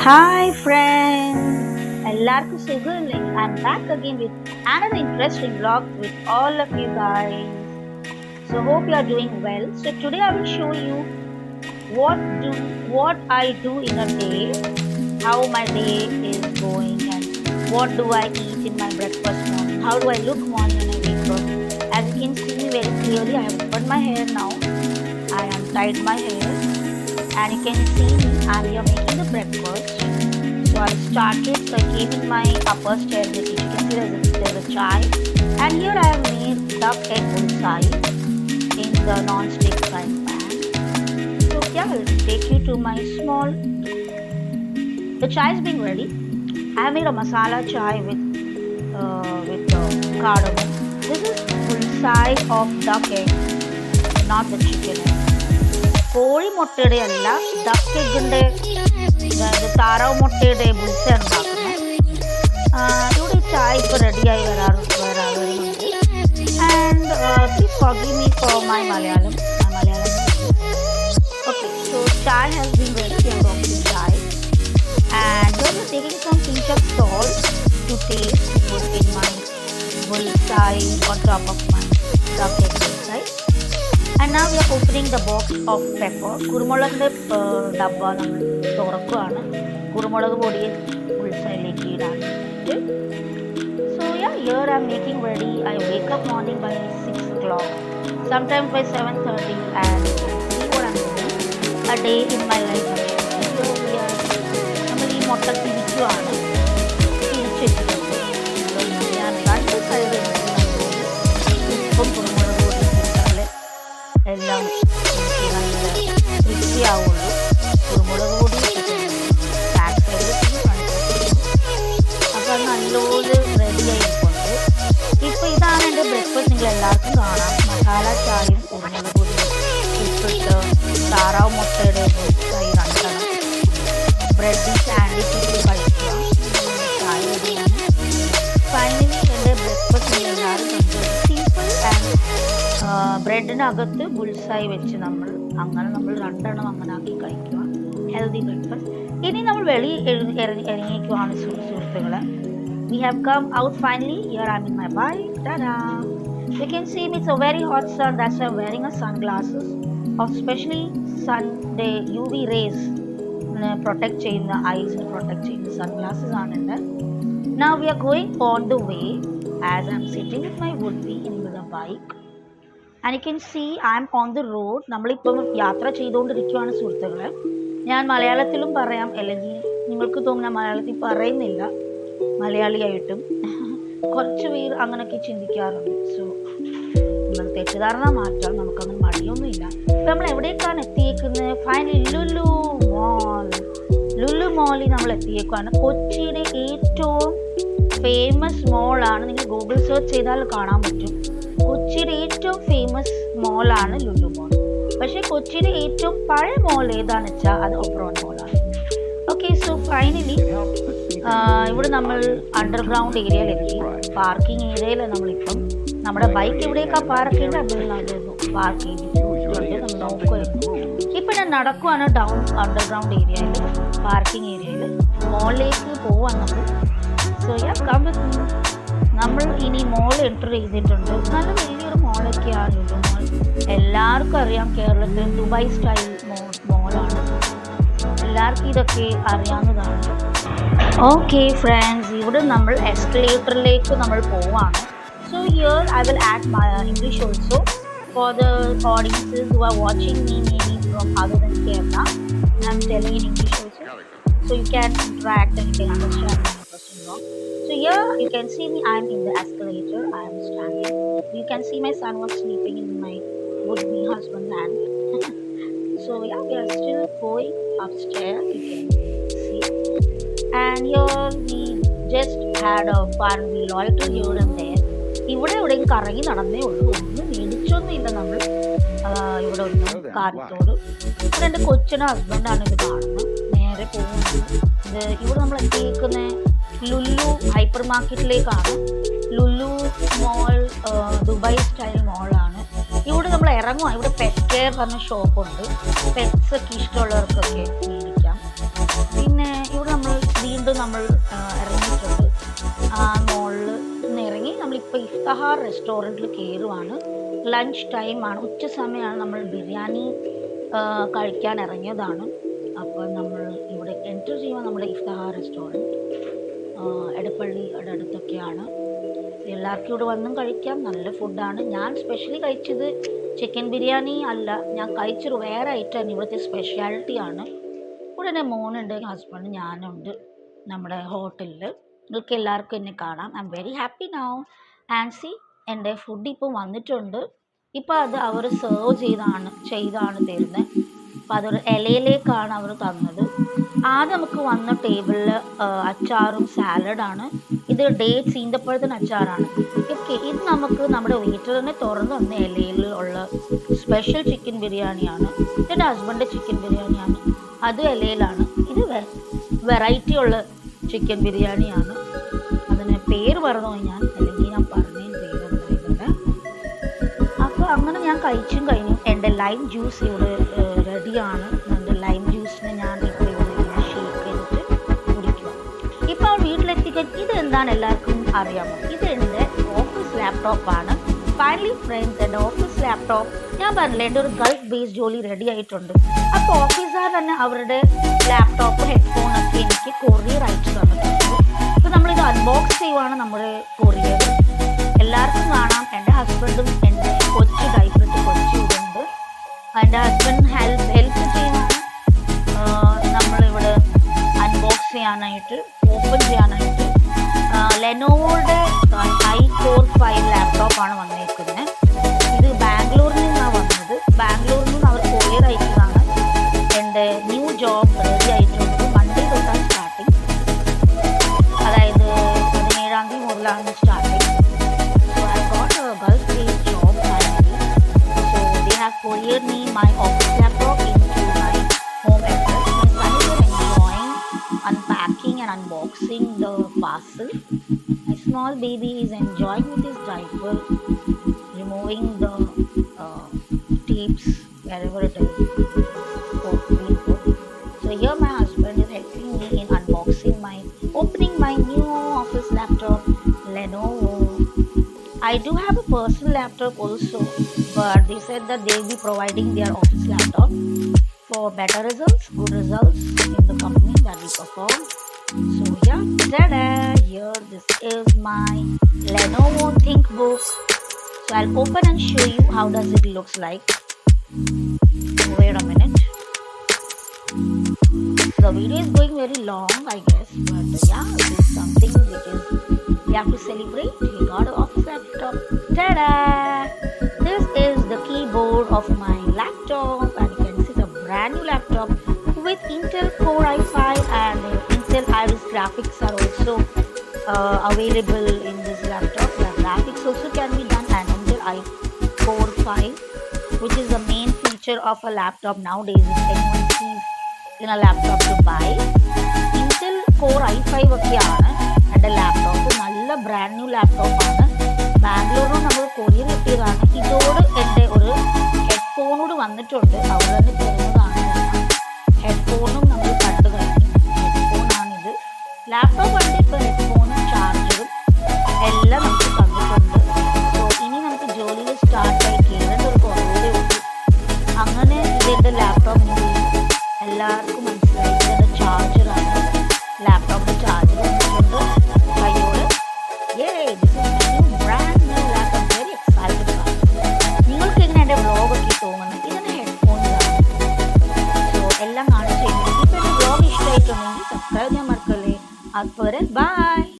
Hi friends, എല്ലാവർക്കും സുഖമില്ലേ? I'm back again with another interesting vlog with all of you guys. So hope you are doing well. So today I will show you what I do in a day, how my day is going, and what do I eat in my breakfast morning. How do I look morning when I wake up? As you can see me very clearly, I have opened my hair now. I have tied my hair, and you can see me. I'm here making the breakfast. So I started. So I came in my upper staircase. You can see there's a chai, and here I have made duck egg bulsai in the non-stick frying pan. So yeah, I'll take you to my small. The chai is being ready. I have made a masala chai with cardamom. This is bulsai of duck egg, not the chicken egg. കോഴി മുട്ടയുടെ അല്ല, duck എഗ്ഗിൻ്റെ, അതായത് താറാവ് മുട്ടയുടെ ബുൾസ ഉണ്ടാക്കുന്നത്. ഇവിടെ ചായ ഇപ്പോൾ റെഡിയായി വരുന്നുണ്ട്. And please forgive me for my Malayalam. Okay, so chai has been ready. I got the chai and then I'm taking some pinch of salt to taste to put in my bulsai on top of my duck egg bulsai. And now we are opening the box of pepper. കുരുമുളകിൻ്റെ ഡബ്ബ നമ്മൾ തുറക്കുകയാണ്. കുരുമുളക് പൊടി ഉൾസൈഡിലേക്ക് ഇടാൻ. So yeah, here I am making ready. I wake up morning by 6 o'clock, sometimes by 7:30, and see what I am doing. A day in my life. So നമ്മൾ ഈ മുട്ട തിരിക്കുകയാണ്. തിരിച്ചിട്ടുണ്ട്. ഞാൻ രണ്ട് സൈഡ് ഉപ്പും കുരുമുളക് പൊടി എല്ലാം നല്ല വൃത്തിയാവുള്ളൂ. കുരുമുളക് പൊടി ബാക്ക് സൈഡിൽ അപ്പോൾ അത് നല്ലപോലെ റെഡി ആയിരിക്കുന്നുണ്ട്. ഇപ്പോൾ ഇതാണ് എൻ്റെ ബ്രേക്ക്ഫാസ്റ്റ്. നിങ്ങൾ എല്ലാവർക്കും കാണാം. മസാല ചായയും കുരുമുളക് പൊടി ഉപ്പിട്ട് താറാവ് മുട്ടയുടെ കൈ രണ്ടെണ്ണം ബ്രെഡ് സാൻഡ്വിച്ച് കഴിക്കുക. ചായ റെഡിയാണ്. ഫൈനലി എൻ്റെ ബ്രേക്ക്ഫാസ്റ്റ് നിങ്ങൾ എല്ലാവരും കണ്ടു. സിമ്പിൾ ആൻഡ് ബ്രെഡിനകത്ത് ബുൾസായി വെച്ച് നമ്മൾ രണ്ടെണ്ണം അങ്ങനെ ആക്കി കഴിക്കുക. Healthy breakfast. ഇനി നമ്മൾ വെളി ഇറങ്ങിയേക്കുവാണ് സുഹൃത്തുക്കളെ. We have come out finally. Here I am in my bike. Tata. You can see me. It's a very hot sun. That's I am wearing a sun glasses of specially Sunday UV rays protect ചെയ്യുന്ന, ഐസിന് protect ചെയ്യുന്ന sun glasses ആണ് എൻ്റെ. Now we are going on the way as I am sitting with my would be in the bike. And you can see I am on the road. നമ്മളിപ്പം യാത്ര ചെയ്തുകൊണ്ടിരിക്കുകയാണ് സുഹൃത്തുക്കളെ. ഞാൻ മലയാളത്തിലും പറയാം, അല്ലെങ്കിൽ നിങ്ങൾക്ക് തോന്നുന്ന മലയാളത്തിൽ പറയുന്നില്ല മലയാളിയായിട്ടും. കുറച്ച് പേര് അങ്ങനെയൊക്കെ ചിന്തിക്കാറുണ്ട്. സോ നമ്മൾ തെറ്റിദ്ധാരണ മാറ്റാം. നമുക്കങ്ങനെ മടിയൊന്നുമില്ല. ഇപ്പം നമ്മൾ എവിടേക്കാണ് എത്തിയേക്കുന്നത്? ഫൈനലി ലുലു മോളിൽ നമ്മൾ എത്തിയേക്കാണ്. കൊച്ചിയുടെ ഏറ്റവും ഫേമസ് മോളാണ്. നിങ്ങൾ ഗൂഗിൾ സെർച്ച് ചെയ്താൽ കാണാൻ പറ്റും. കൊച്ചിയുടെ ഏറ്റവും ഫേമസ് മോളാണ് ലുലു മോൾ. പക്ഷേ കൊച്ചിയുടെ ഏറ്റവും പഴയ മോൾ ഏതാണെന്ന് വെച്ചാൽ അത് ഒബ്റോൺ മോളാണ്. ഓക്കെ, സോ ഫൈനലി ഇവിടെ നമ്മൾ അണ്ടർഗ്രൗണ്ട് ഏരിയയിലെത്തി. പാർക്കിംഗ് ഏരിയയിൽ നമ്മളിപ്പം നമ്മുടെ ബൈക്ക് എവിടേക്കാണ് പാർക്ക് ചെയ്യേണ്ടത് പാർക്ക് ചെയ്തിട്ടുണ്ട്. നമ്മൾ നോക്കുമായിരുന്നു. ഇപ്പം ഞാൻ നടക്കുവാണ് ഡൗൺ അണ്ടർഗ്രൗണ്ട് ഏരിയയിൽ, പാർക്കിംഗ് ഏരിയയിൽ. മോളിലേക്ക് പോവാൻ നമ്മൾ. So ya come with me. നമ്മൾ ഇനി മോൾ എൻ്റർ ചെയ്തിട്ടുണ്ട്. നല്ല വലിയൊരു മോളൊക്കെയാണ് ലുലു മോൾ. എല്ലാവർക്കും അറിയാം, കേരളത്തിൽ ദുബായ് സ്റ്റൈൽ മോളാണ്. എല്ലാവർക്കും ഇതൊക്കെ അറിയാവുന്നതാണ്. ഓക്കെ ഫ്രണ്ട്സ്, ഇവിടെ നമ്മൾ എസ്കലേറ്ററിലേക്ക് നമ്മൾ പോവാണ്. So here I will add my English also for the audiences who are watching me maybe from other than Kerala. I am telling in English also, so you can interact and you can understand my question wrong. So here you can see me. I am in the escalator. I am standing. You can see my son was sleeping in my would-be husband's hand. So yeah, we are still going upstairs. You can see. And here we just had a fun. We loitered here and there. ഇവിടെ എവിടെയും കറങ്ങി നടന്നേ ഉള്ളൂ. ഒന്നും മേടിച്ചൊന്നും ഇല്ല നമ്മൾ. ഇവിടെ ഒന്ന് കാര്യത്തോട്. ഇവിടെ എൻ്റെ കൊച്ചിൻ്റെ ഹസ്ബൻഡാണ് ഇത് കാണുന്നത്. നേരെ പോകുന്നത് ഇവിടെ നമ്മൾ എത്തിയിരിക്കുന്ന ലുലു ഹൈപ്പർ മാർക്കറ്റിലേക്കാണ്. ലുലു മോൾ ദുബായ് സ്റ്റൈൽ മോളാണ്. ഇവിടെ നമ്മൾ ഇറങ്ങുക. ഇവിടെ പെറ്റ് കെയർ പറഞ്ഞ ഷോപ്പുണ്ട്. പെറ്റ്സൊക്കെ ഇഷ്ടമുള്ളവർക്കൊക്കെ മേടിക്കാം. പിന്നെ ഇവിടെ വീണ്ടും നമ്മൾ ഇറങ്ങിയിട്ടുണ്ട്. ആ മോളിൽ നിന്ന് ഇറങ്ങി നമ്മളിപ്പോൾ ഇഫ്തഹാർ റെസ്റ്റോറൻറ്റിൽ കയറുവാണ്. ലഞ്ച് ടൈമാണ്, ഉച്ച സമയമാണ്. നമ്മൾ ബിരിയാണി കഴിക്കാൻ ഇറങ്ങിയതാണ്. അപ്പോൾ നമ്മൾ ഇവിടെ എൻറ്റർ ചെയ്യുമ്പോൾ നമ്മുടെ ഇഫ്തഹാർ റെസ്റ്റോറൻറ്റ് എടപ്പള്ളിയുടെ അടുത്തൊക്കെയാണ്. എല്ലാവർക്കും ഇവിടെ വന്നും കഴിക്കാം, നല്ല ഫുഡാണ്. ഞാൻ സ്പെഷ്യലി കഴിച്ചത് ചിക്കൻ ബിരിയാണി അല്ല, ഞാൻ കഴിച്ചൊരു വേറെ ഐറ്റമാണ്, ഇവിടുത്തെ സ്പെഷ്യാലിറ്റിയാണ്. ഉടനെ മോനുണ്ട്, ഹസ്ബൻഡ്, ഞാനുണ്ട് നമ്മുടെ ഹോട്ടലിൽ. നിങ്ങൾക്ക് എല്ലാവർക്കും എന്നെ കാണാം. I am very happy now. And C, എൻ്റെ ഫുഡ് ഇപ്പോൾ വന്നിട്ടുണ്ട്. ഇപ്പോൾ അത് അവർ സെർവ് ചെയ്താണ് തരുന്നത്. അപ്പോൾ അതൊരു ഇലയിലേക്കാണ് അവർ തന്നത്. ആദ്യം നമുക്ക് വന്ന ടേബിളിൽ അച്ചാറും സാലഡാണ്. ഇത് ഡേറ്റ്സ് ഈന്തപ്പഴത്തിന് അച്ചാറാണ്. ഓക്കെ, ഇത് നമുക്ക് നമ്മുടെ വീട്ടിൽ തന്നെ തുറന്നു വന്ന ഇലയിൽ ഉള്ള സ്പെഷ്യൽ ചിക്കൻ ബിരിയാണിയാണ്. എൻ്റെ ഹസ്ബൻഡ് ചിക്കൻ ബിരിയാണിയാണ്, അത് ഇലയിലാണ്. ഇത് വെറൈറ്റി ഉള്ള ചിക്കൻ ബിരിയാണിയാണ്. അതിന് പേര് പറഞ്ഞു ഞാൻ, അല്ലെങ്കിൽ ഞാൻ പറഞ്ഞതിന് പേരുണ്ടായിരുന്നില്ല. അപ്പോൾ അങ്ങനെ ഞാൻ കഴിച്ചും കഴിഞ്ഞു. എൻ്റെ ലൈം ജ്യൂസ് ഇവിടെ റെഡിയാണ്. എൻ്റെ ലൈം ജ്യൂസിന് ഞാൻ ഇപ്പോൾ ഇവിടെ ഷേക്ക് ചെയ്തിട്ട് കുടിക്കുക. ഇപ്പോൾ വീട്ടിലെത്തിക്കാൻ ഇതെന്താണ് എല്ലാവർക്കും അറിയാമോ? ഇത് എൻ്റെ ഓഫീസ് ലാപ്ടോപ്പാണ്. ഫൈനലി ഫ്രണ്ട്സ്, എൻ്റെ ഓഫീസ് ലാപ്ടോപ്പ് ഞാൻ പറഞ്ഞില്ല, എൻ്റെ ഒരു ഗൾഫ് ബേസ്ഡ് ജോലി റെഡി ആയിട്ടുണ്ട്. അപ്പോൾ ഓഫീസുകാർ തന്നെ അവരുടെ ലാപ്ടോപ്പ് ഹെഡ്ഫോണൊക്കെ എനിക്ക് കൊറിയർ അയച്ചു തന്നിട്ടുണ്ട്. ഇപ്പോൾ നമ്മളിത് അൺബോക്സ് ചെയ്യുവാണ് നമ്മുടെ കൊറിയർ. എല്ലാവർക്കും കാണാം. എൻ്റെ ഹസ്ബൻഡും എൻ്റെ കൊച്ചു ഡൈപ്പറിട്ട് കൊച്ചു ഇതുണ്ട്. എൻ്റെ ഹസ്ബൻഡ് ഹെൽപ്പ് ചെയ്യുവാണ് നമ്മളിവിടെ അൺബോക്സ് ചെയ്യാനായിട്ട്, ഓപ്പൺ ചെയ്യാനായിട്ട്. ലെനോവോയുടെ i-Core 5 ലാപ്ടോപ്പാണ് വന്നിരിക്കുന്നത്. ഇത് ബാംഗ്ലൂരിൽ നിന്നാണ് വന്നത്. ബാംഗ്ലൂരിൽ നിന്ന് അവർ കൊറിയർ അയച്ചതാണ്. എൻ്റെ ന്യൂ ജോബ് റെഡി ആയിട്ടുണ്ട്. മൺഡേ തൊട്ടാണ് സ്റ്റാർട്ടിങ്, അതായത് 17-ാം തീയതി മുതലാണ് starting. So I got A Gulf based job finally. So they have couriered me my office laptop into my home address. My son is enjoying unpacking and unboxing the parcel. My small baby is enjoying with his diaper, removing the tapes wherever it is being put. So here my husband is helping me in opening my new office laptop, Lenovo. I do have a personal laptop also, but they said that they will be providing their office laptop for better results, good results in the company that we perform. So yeah, tada! Here, this is my Lenovo ThinkBook. So I'll open and show you how does it looks like. Wait a minute. The video is going very long, I guess, but yeah, this is something which is we have to celebrate. We got an office laptop. Tada! This is the keyboard of my laptop, and you can see the brand new laptop with Intel Core i5 and Intel Iris graphics are also available in this laptop. The graphics also can be done on Intel i-Core 5, which is the main feature of a laptop nowadays. If anyone sees in a laptop to buy, Intel Core i5 ഒക്കെയാണ് എൻ്റെ laptop. നല്ല brand new ലാപ്ടോപ്പാണ്. ബാംഗ്ലൂരിൽ നമ്മൾ courier കിട്ടിയതാണ്. ഇതോട് എൻ്റെ ഒരു ഹെഡ്ഫോണോട് വന്നിട്ടുണ്ട്, അവർ തന്നെ തരുന്നതാണ്. ഹെഡ്ഫോണും നമ്മൾ കണ്ടു കഴിഞ്ഞു. ഹെഡ്ഫോണാണിത്. ലാപ്ടോപ്പ് ഉണ്ട്, ഇപ്പോൾ ഹെഡ്ഫോണും ചാർജറും എല്ലാം നമുക്ക് തന്നിട്ടുണ്ട്. സോ ഇനി നമുക്ക് ജോലിയിൽ സ്റ്റാർട്ടായി കയറേണ്ട ഒരു കുറവേ ഉള്ളൂ. അങ്ങനെ ഇതെൻ്റെ ലാപ്ടോപ്പ് എല്ലാവർക്കും മനസ്സിലായി. ഇതെൻ്റെ ചാർജറാണ്. ലാപ്ടോപ്പിൻ്റെ ചാർജർ വന്നിട്ടുണ്ട് കയ്യോട്. നിങ്ങൾക്ക് എങ്ങനെ എൻ്റെ വ്ളോഗൊക്കെ തോന്നുന്നത്? ഇതെൻ്റെ ഹെഡ്ഫോൺസാണ്. സോ എല്ലാം കാണിച്ചു കഴിഞ്ഞു. ഇപ്പോൾ എൻ്റെ വ്ളോഗ് ഇഷ്ടമായിട്ടുണ്ടെങ്കിൽ സബ്സ്ക്രൈബ് ചെയ്യാൻ മറക്കല്ലേ. അതുപോലെ ബൈ.